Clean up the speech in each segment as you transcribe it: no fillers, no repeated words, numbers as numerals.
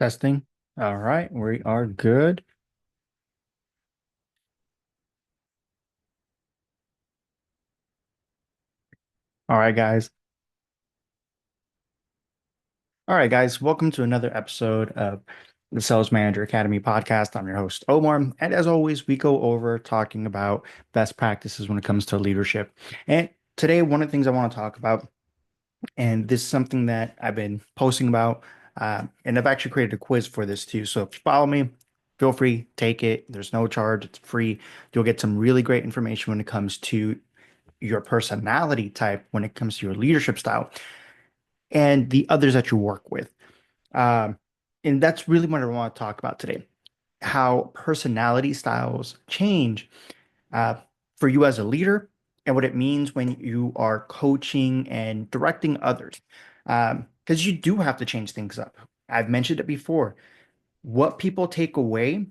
Testing. All right, we are good. All right, guys. All right, guys. Welcome to another episode of the Sales Manager Academy podcast. I'm your host, Omar. And as always, we go over talking about best practices when it comes to leadership. And today, one of the things I want to talk about, and this is something that I've been posting about, and I've actually created a quiz for this too. So if you follow me, feel free, take it. There's no charge, it's free. You'll get some really great information when it comes to your personality type, when it comes to your leadership style, and the others that you work with. Um, and that's really what I want to talk about today, how personality styles change uh, for you as a leader and what it means when you are coaching and directing others. Because you do have to change things up. I've mentioned it before. What people take away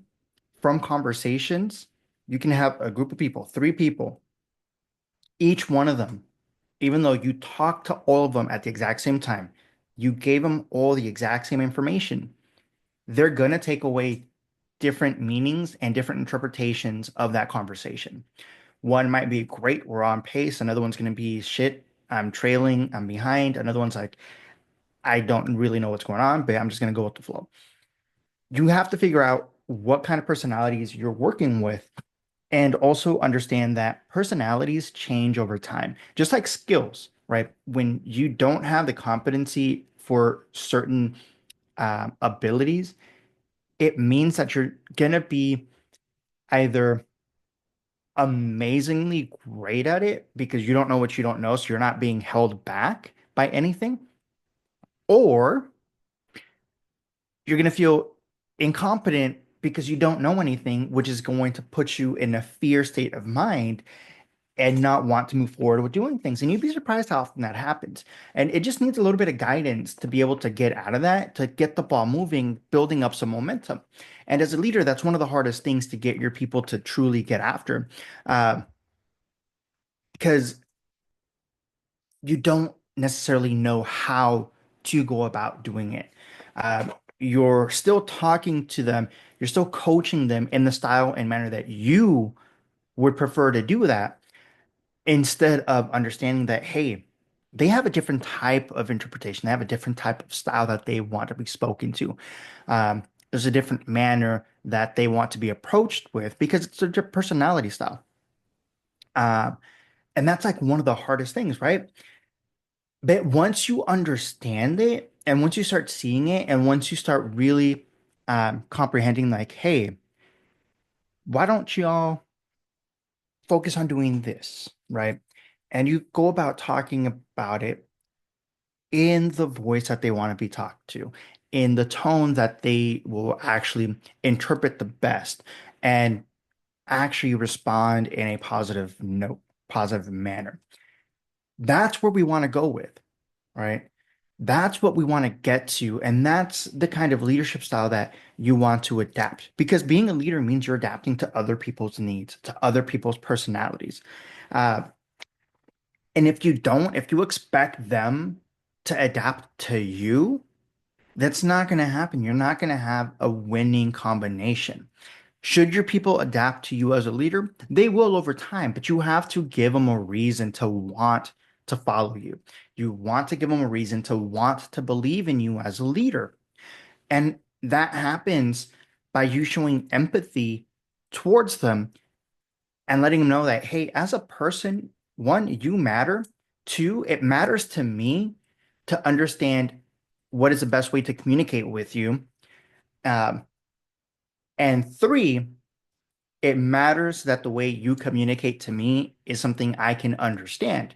from conversations, you can have a group of people, three people, each one of them, even though you talked to all of them at the exact same time, you gave them all the exact same information, they're going to take away different meanings and different interpretations of that conversation. One might be great, we're on pace. Another one's going to be shit, I'm trailing, I'm behind. Another one's like, I don't really know what's going on, but I'm just going to go with the flow. You have to figure out what kind of personalities you're working with and also understand that personalities change over time, just like skills, right? When you don't have the competency for certain abilities, it means that you're going to be either amazingly great at it because you don't know what you don't know, so you're not being held back by anything, or you're going to feel incompetent because you don't know anything, which is going to put you in a fear state of mind and not want to move forward with doing things. And you'd be surprised how often that happens. And it just needs a little bit of guidance to be able to get out of that, to get the ball moving, building up some momentum. And as a leader, that's one of the hardest things to get your people to truly get after, uh, because you don't necessarily know how to go about doing it. You're still talking to them, you're still coaching them in the style and manner that you would prefer to do that, instead of understanding that, hey, they have a different type of interpretation. They have a different type of style that they want to be spoken to. There's a different manner that they want to be approached with because it's their personality style. Uh, and that's like one of the hardest things, right? But once you understand it and once you start seeing it and once you start really comprehending, like, hey, why don't y'all focus on doing this, right? And you go about talking about it in the voice that they want to be talked to, in the tone that they will actually interpret the best and actually respond in a positive note, positive manner. That's where we want to go with, right? That's what we want to get to. And that's the kind of leadership style that you want to adapt because being a leader means you're adapting to other people's needs, to other people's personalities. Uh, and if you don't, if you expect them to adapt to you, that's not going to happen. You're not going to have a winning combination. Should your people adapt to you as a leader? They will over time, but you have to give them a reason to want to follow you. You want to give them a reason to want to believe in you as a leader. And that happens by you showing empathy towards them and letting them know that, hey, as a person, one, you matter. Two, it matters to me to understand what is the best way to communicate with you. Um, and three, it matters that the way you communicate to me is something I can understand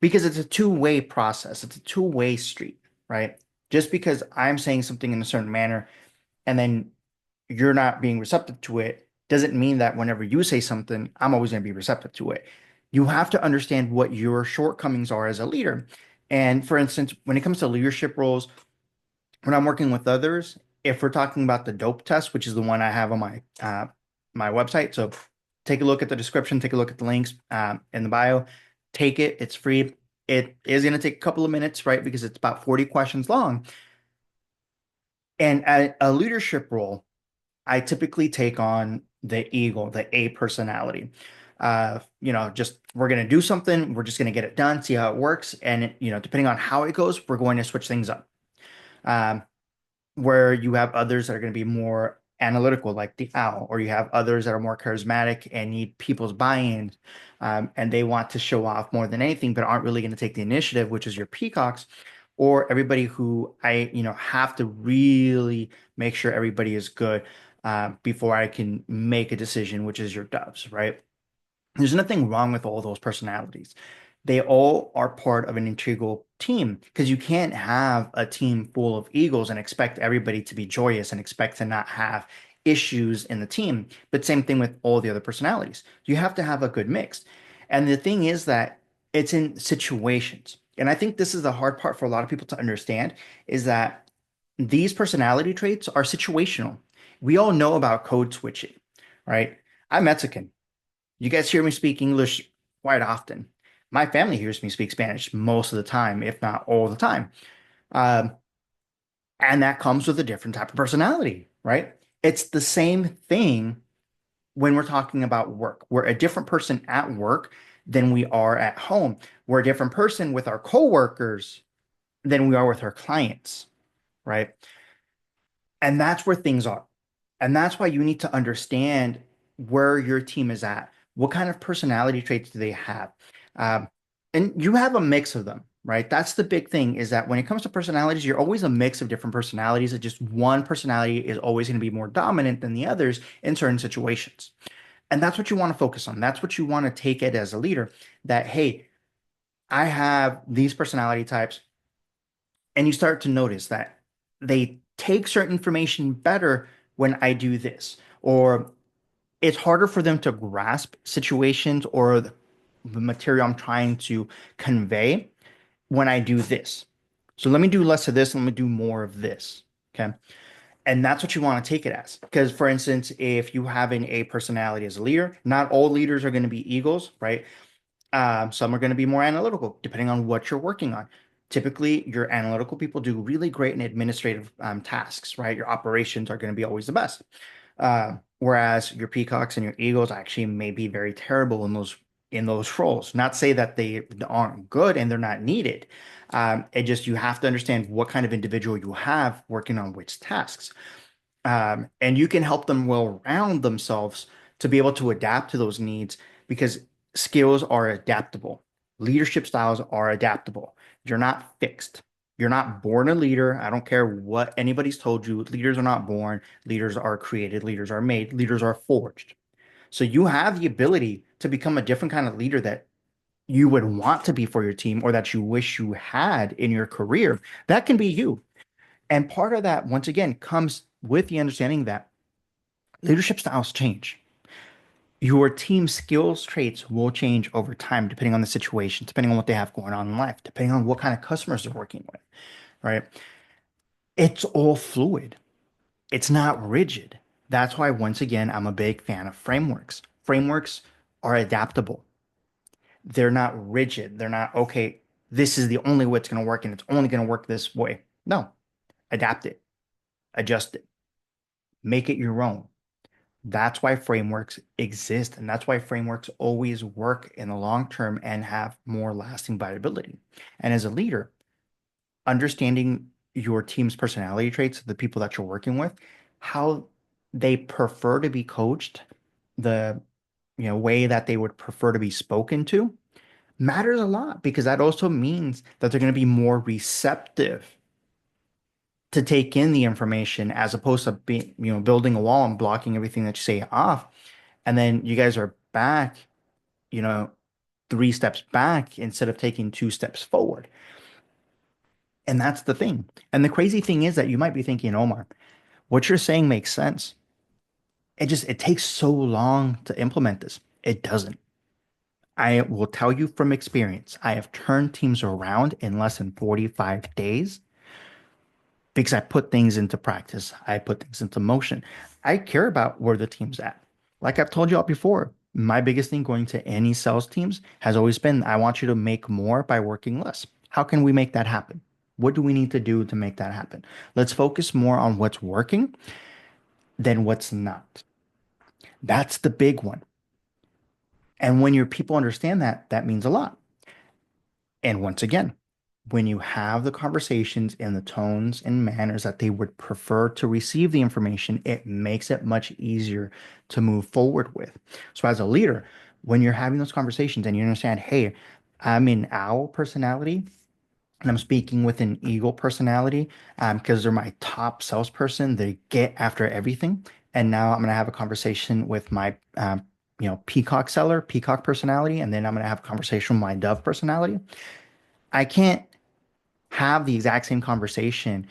because it's a two-way process. It's a two-way street, right? Just because I'm saying something in a certain manner and then you're not being receptive to it doesn't mean that whenever you say something, I'm always going to be receptive to it. You have to understand what your shortcomings are as a leader. And for instance, when it comes to leadership roles, when I'm working with others, if we're talking about the dope test, which is the one I have on my website, so take a look at the description, take a look at the links in the bio, take it. It's free. It is going to take a couple of minutes, right? Because it's about 40 questions long. And at a leadership role, I typically take on the ego, the A personality. Just we're going to do something, we're just going to get it done, see how it works. And, depending on how it goes, we're going to switch things up. Um, where you have others that are going to be more analytical, like the owl, or you have others that are more charismatic and need people's buy-in, and they want to show off more than anything, but aren't really going to take the initiative, which is your peacocks, or everybody who have to really make sure everybody is good before I can make a decision, which is your doves, right? There's nothing wrong with all those personalities. They all are part of an integral team because you can't have a team full of eagles and expect everybody to be joyous and expect to not have issues in the team. But same thing with all the other personalities. You have to have a good mix. And the thing is that it's in situations. And I think this is the hard part for a lot of people to understand is that these personality traits are situational. We all know about code switching, right? I'm Mexican. You guys hear me speak English quite often. My family hears me speak Spanish most of the time, if not all the time. Um, and that comes with a different type of personality, right? It's the same thing when we're talking about work. We're a different person at work than we are at home. We're a different person with our coworkers than we are with our clients, right? And that's where things are. And that's why you need to understand where your team is at. What kind of personality traits do they have? Um, and you have a mix of them, right? That's the big thing is that when it comes to personalities, you're always a mix of different personalities. It's just one personality is always going to be more dominant than the others in certain situations. And that's what you want to focus on. That's what you want to take it as a leader that, hey, I have these personality types and you start to notice that they take certain information better when I do this, or it's harder for them to grasp situations or the material I'm trying to convey when I do this. So let me do less of this and let me do more of this. Okay. And that's what you want to take it as. Because, for instance, if you have an A personality as a leader, not all leaders are going to be eagles, right? Some are going to be more analytical, depending on what you're working on. Typically, your analytical people do really great in administrative tasks, right? Your operations are going to be always the best. Whereas your peacocks and your eagles actually may be very terrible in those roles. Not say that they aren't good and they're not needed. It just you have to understand what kind of individual you have working on which tasks. And you can help them well round themselves to be able to adapt to those needs because skills are adaptable. Leadership styles are adaptable. You're not fixed. You're not born a leader. I don't care what anybody's told you. Leaders are not born. Leaders are created. Leaders are made. Leaders are forged. So you have the ability to become a different kind of leader that you would want to be for your team or that you wish you had in your career. That can be you. And part of that, once again, comes with the understanding that leadership styles change. Your team skills traits will change over time, depending on the situation, depending on what they have going on in life, depending on what kind of customers they're working with, right? It's all fluid. It's not rigid. That's why, once again, I'm a big fan of frameworks. Frameworks are adaptable. They're not rigid. They're not, okay, this is the only way it's going to work and it's only going to work this way. No, adapt it, adjust it, make it your own. That's why frameworks exist, and that's why frameworks always work in the long term and have more lasting viability. And as a leader, understanding your team's personality traits, the people that you're working with, how they prefer to be coached, the way that they would prefer to be spoken to, matters a lot because that also means that they're going to be more receptive to take in the information as opposed to being, building a wall and blocking everything that you say off. And then you guys are back, you know, 3 steps back instead of taking 2 steps forward. And that's the thing. And the crazy thing is that you might be thinking, Omar, what you're saying makes sense. It takes so long to implement this. It doesn't. I will tell you from experience, I have turned teams around in less than 45 days because I put things into practice. I put things into motion. I care about where the team's at. Like I've told you all before, my biggest thing going to any sales teams has always been I want you to make more by working less. How can we make that happen? What do we need to do to make that happen? Let's focus more on what's working than what's not. That's the big one. And when your people understand that, that means a lot. And once again, when you have the conversations in the tones and manners that they would prefer to receive the information, it makes it much easier to move forward with. So, as a leader, when you're having those conversations and you understand, hey, I'm an owl personality and I'm speaking with an eagle personality because they're my top salesperson, they get after everything. And now I'm going to have a conversation with my peacock seller, peacock personality, and then I'm going to have a conversation with my dove personality. I can't have the exact same conversation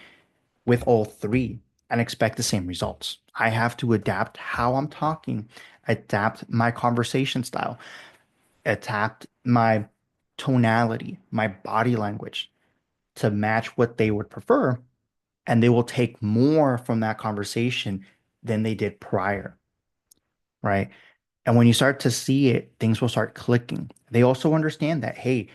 with all three and expect the same results. I have to adapt how I'm talking, adapt my conversation style, adapt my tonality, my body language to match what they would prefer. And they will take more from that conversation than they did prior, right? And when you start to see it, things will start clicking. They also understand that, hey,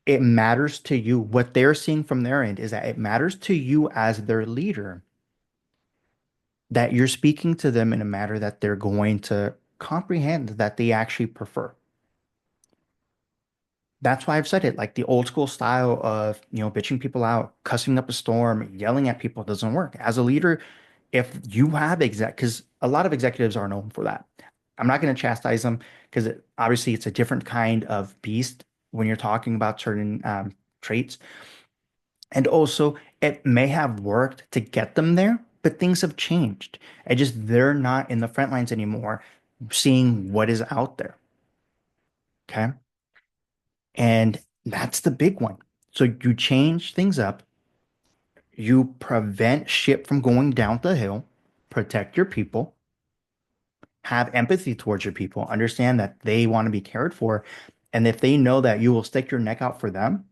it matters to you. What they're seeing from their end is that it matters to you as their leader that you're speaking to them in a manner that they're going to comprehend, that they actually prefer. That's why I've said it. Like the old school style of, bitching people out, cussing up a storm, yelling at people doesn't work. As a leader, if you have because a lot of executives are known for that. I'm not going to chastise them because obviously it's a different kind of beast when you're talking about certain traits. And also, it may have worked to get them there, but things have changed. And just they're not in the front lines anymore, seeing what is out there. Okay. And that's the big one. So you change things up, you prevent shit from going down the hill, protect your people, have empathy towards your people, understand that they want to be cared for. And if they know that you will stick your neck out for them,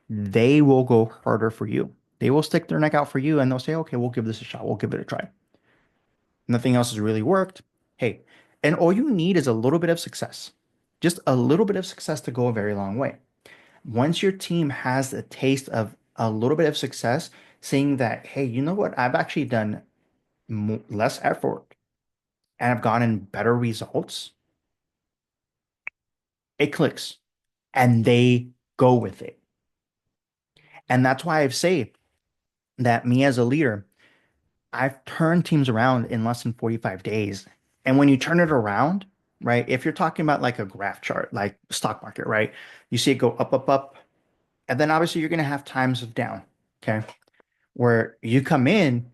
they will go harder for you. They will stick their neck out for you and they'll say, okay, we'll give this a shot. We'll give it a try. Nothing else has really worked. Hey, and all you need is a little bit of success, just a little bit of success to go a very long way. Once your team has a taste of a little bit of success, saying that, hey, you know what? I've actually done less effort and I've gotten better results, it clicks and they go with it. And that's why I say that me as a leader, I've turned teams around in less than 45 days. And when you turn it around, right, if you're talking about like a graph chart, like stock market, right, you see it go up, up, up. And then obviously you're going to have times of down, okay, where you come in.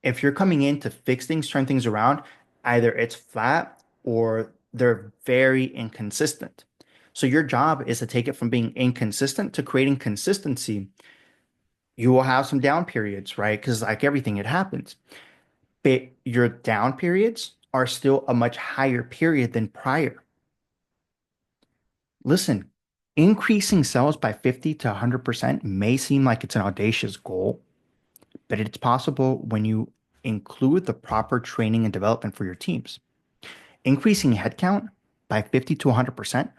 If you're coming in to fix things, turn things around, either it's flat or they're very inconsistent. So your job is to take it from being inconsistent to creating consistency. You will have some down periods, right? Because like everything, it happens. But your down periods are still a much higher period than prior. Listen, increasing sales by 50 to 100% may seem like it's an audacious goal, but it's possible when you include the proper training and development for your teams. Increasing headcount by 50 to 100%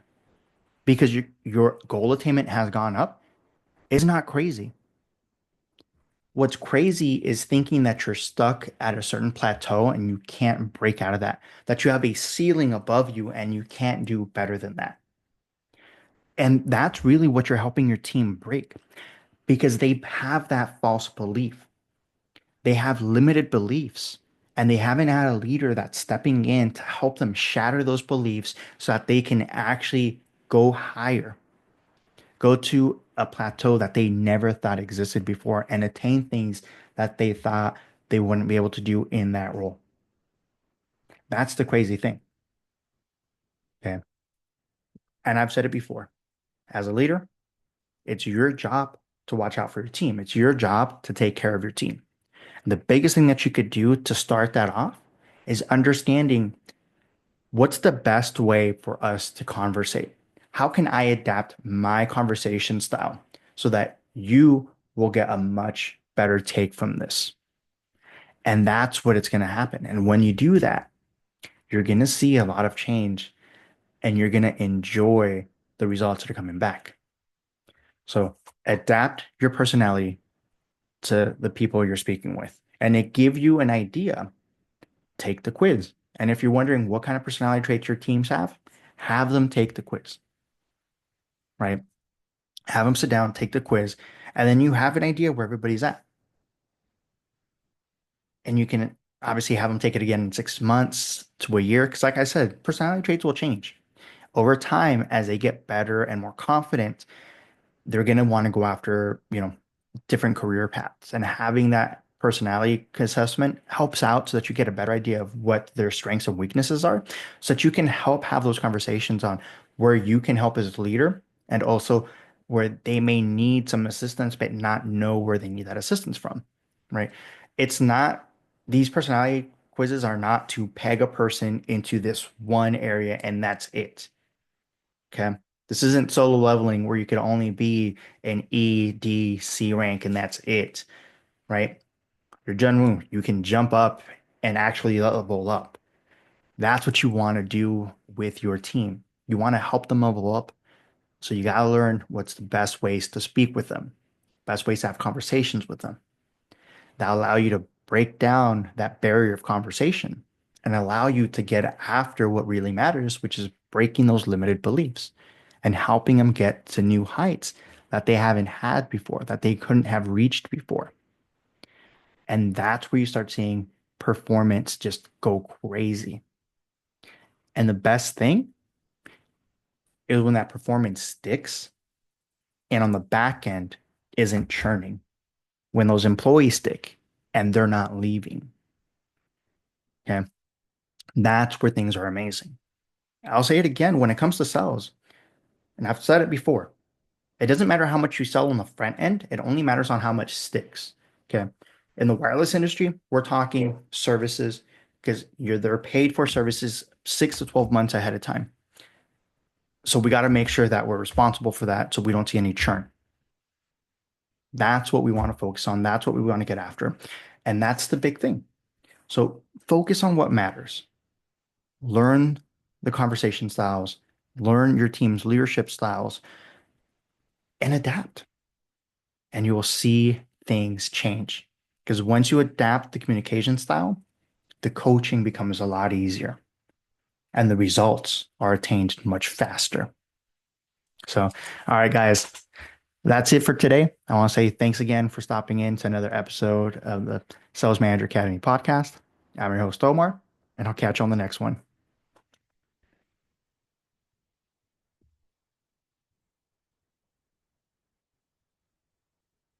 because your goal attainment has gone up is not crazy. What's crazy is thinking that you're stuck at a certain plateau and you can't break out of that, that you have a ceiling above you and you can't do better than that. And that's really what you're helping your team break because they have that false belief. They have limited beliefs and they haven't had a leader that's stepping in to help them shatter those beliefs so that they can actually go higher, go to a plateau that they never thought existed before and attain things that they thought they wouldn't be able to do in that role. That's the crazy thing. Okay. And I've said it before. As a leader, it's your job to watch out for your team. It's your job to take care of your team. And the biggest thing that you could do to start that off is understanding what's the best way for us to conversate? How can I adapt my conversation style so that you will get a much better take from this? And that's what it's going to happen. And when you do that, you're going to see a lot of change and you're going to enjoy the results that are coming back. So adapt your personality to the people you're speaking with. And it give you an idea. Take the quiz. And if you're wondering what kind of personality traits your teams have them take the quiz, right? Have them sit down, take the quiz, and then you have an idea where everybody's at. And you can obviously have them take it again in 6 months to a year. Because, like I said, personality traits will change over time as they get better and more confident. They're going to want to go after, different career paths. And having that personality assessment helps out so that you get a better idea of what their strengths and weaknesses are, so that you can help have those conversations on where you can help as a leader and also where they may need some assistance but not know where they need that assistance from, right? It's not, these personality quizzes are not to peg a person into this one area and that's it. Okay. This isn't solo leveling where you could only be an E, D, C rank and that's it, right? You're Jun Woo. You can jump up and actually level up. That's what you want to do with your team. You want to help them level up. So you got to learn what's the best ways to speak with them, best ways to have conversations with them that allow you to break down that barrier of conversation and allow you to get after what really matters, which is breaking those limited beliefs and helping them get to new heights that they haven't had before, that they couldn't have reached before. And that's where you start seeing performance just go crazy. And the best thing is when that performance sticks and on the back end isn't churning, when those employees stick and they're not leaving. Okay. That's where things are amazing. I'll say it again when it comes to sales, and I've said it before, it doesn't matter how much you sell on the front end, it only matters on how much sticks. Okay. In the wireless industry, we're talking services because they're paid for services 6 to 12 months ahead of time. So we got to make sure that we're responsible for that so we don't see any churn. That's what we want to focus on. That's what we want to get after. And that's the big thing. So focus on what matters. Learn the conversation styles, learn your team's leadership styles, and adapt. And you will see things change. Because once you adapt the communication style, the coaching becomes a lot easier and the results are attained much faster. So, all right, guys, that's it for today. I want to say thanks again for stopping in to another episode of the Sales Manager Academy podcast. I'm your host, Omar, and I'll catch you on the next one.